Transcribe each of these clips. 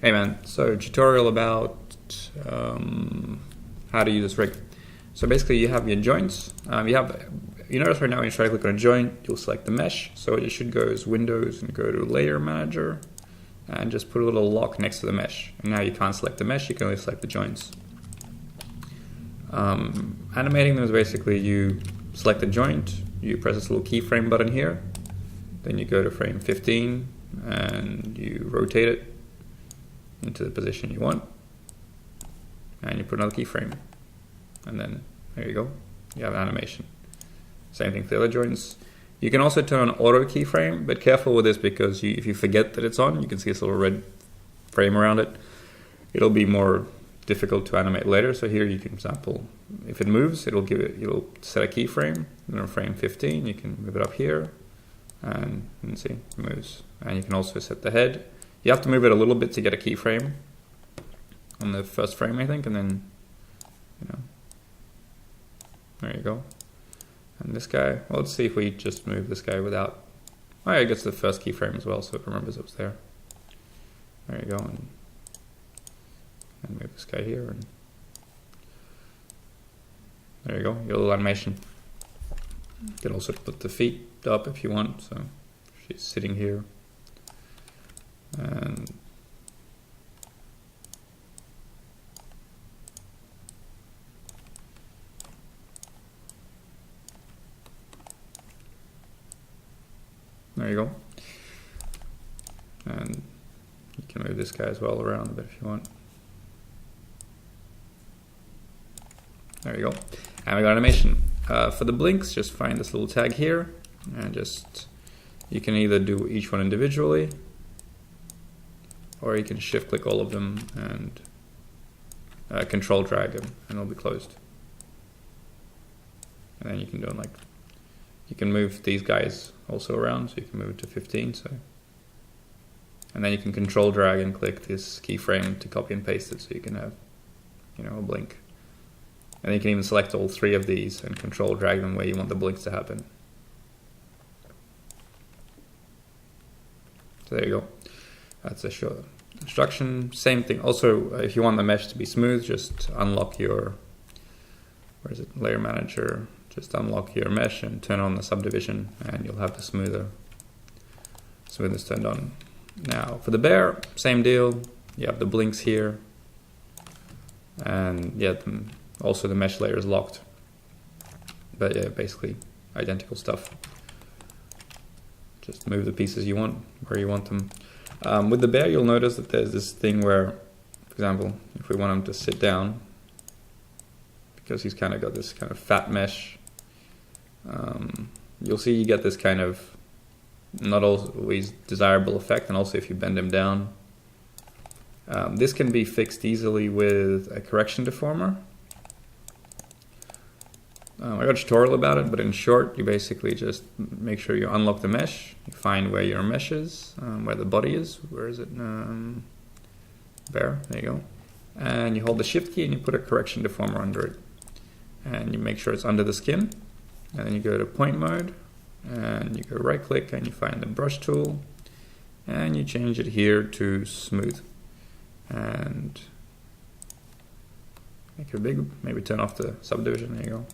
Hey man, so tutorial about how to use this rig. So basically you have your joints. You notice right now when you try to click on a joint, you'll select the mesh. So what you should go is Windows and go to Layer Manager and just put a little lock next to the mesh. And now you can't select the mesh, you can only select the joints. Animating them is basically you select the joint, you press this little keyframe button here, then you go to frame 15 and you rotate it into the position you want, and you put another keyframe, and then there you go, you have an animation. Same thing for the other joints. You can also turn on auto keyframe, but careful with this because if you forget that it's on, you can see this little red frame around it. It'll be more difficult to animate later. So here you can, for example, if it moves, it'll set a keyframe, and on frame 15 you can move it up here, and you can see it moves. And you can also set the head. You have to move it a little bit to get a keyframe on the first frame, I think, and then, there you go. And this guy, well, let's see if we just move this guy without, oh yeah, it gets the first keyframe as well, so it remembers it was there. There you go, and move this guy here, and there you go, your little animation. You can also put the feet up if you want, so she's sitting here. And there you go. And you can move this guy as well around a bit if you want. There you go. And we got animation. For the blinks, just find this little tag here, and you can either do each one individually, or you can shift click all of them and control drag them, and it'll be closed. And then you can do it you can move these guys also around, so you can move it to 15. And then you can control drag and click this keyframe to copy and paste it, so you can have, a blink. And then you can even select all three of these and control drag them where you want the blinks to happen. So there you go. That's a short instruction. Same thing. Also, if you want the mesh to be smooth, just unlock your, Layer Manager. Just unlock your mesh and turn on the subdivision, and you'll have the smoothness turned on. Now for the bear, same deal. You have the blinks here, and yeah, also the mesh layer is locked. But yeah, basically identical stuff. Just move the pieces you want where you want them. With the bear, you'll notice that there's this thing where, for example, if we want him to sit down, because he's kind of got this kind of fat mesh, you'll see you get this kind of not always desirable effect, and also if you bend him down. This can be fixed easily with a correction deformer. I got a tutorial about it, but in short, you basically just make sure you unlock the mesh, you find where your mesh is, where the body is, where is it? There you go. And you hold the shift key and you put a correction deformer under it. And you make sure it's under the skin. And then you go to point mode, and you go right click and you find the brush tool, and you change it here to smooth. And make it big, maybe turn off the subdivision, there you go.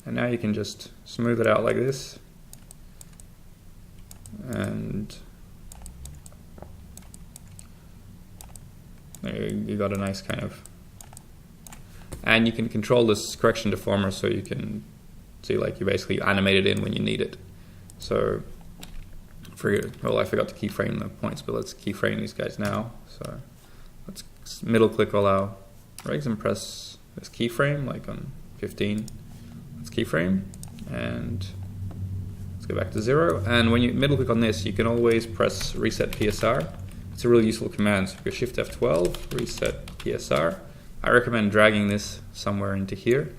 And now you can just smooth it out like this. And there you got a nice kind of, and you can control this correction deformer so you can see you basically animate it in when you need it. So I forgot to keyframe the points, but let's keyframe these guys now. So let's middle click all our rigs and press this keyframe on 15. Let's keyframe, and let's go back to 0. And when you middle click on this, you can always press reset PSR. It's a really useful command. So if you shift F12, reset PSR. I recommend dragging this somewhere into here.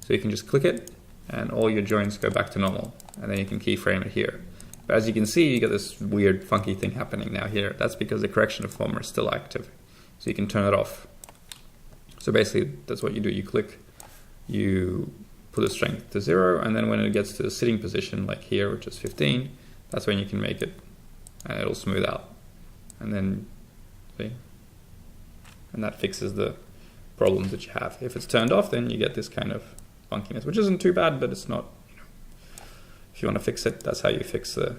So you can just click it, and all your joints go back to normal. And then you can keyframe it here. But as you can see, you get this weird funky thing happening now here. That's because the correction deformer is still active. So you can turn it off. So basically, that's what you do. You click, you put the strength to 0, and then when it gets to the sitting position, like here, which is 15, that's when you can make it, and it'll smooth out. And then, see, and that fixes the problems that you have. If it's turned off, then you get this kind of funkiness, which isn't too bad, but it's not, if you want to fix it, that's how you fix the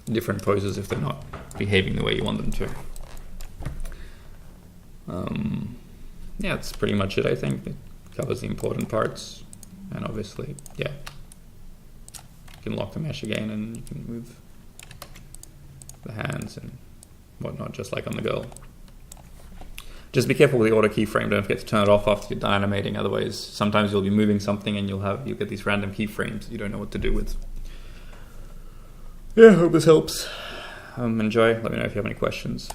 different poses if they're not behaving the way you want them to. Yeah, that's pretty much it, I think. It covers the important parts, and obviously, yeah, you can lock the mesh again and you can move the hands and whatnot, just like on the girl. Just be careful with the auto keyframe. Don't forget to turn it off after you're done animating. Otherwise, sometimes you'll be moving something and you'll get these random keyframes you don't know what to do with. Yeah, hope this helps. Enjoy. Let me know if you have any questions.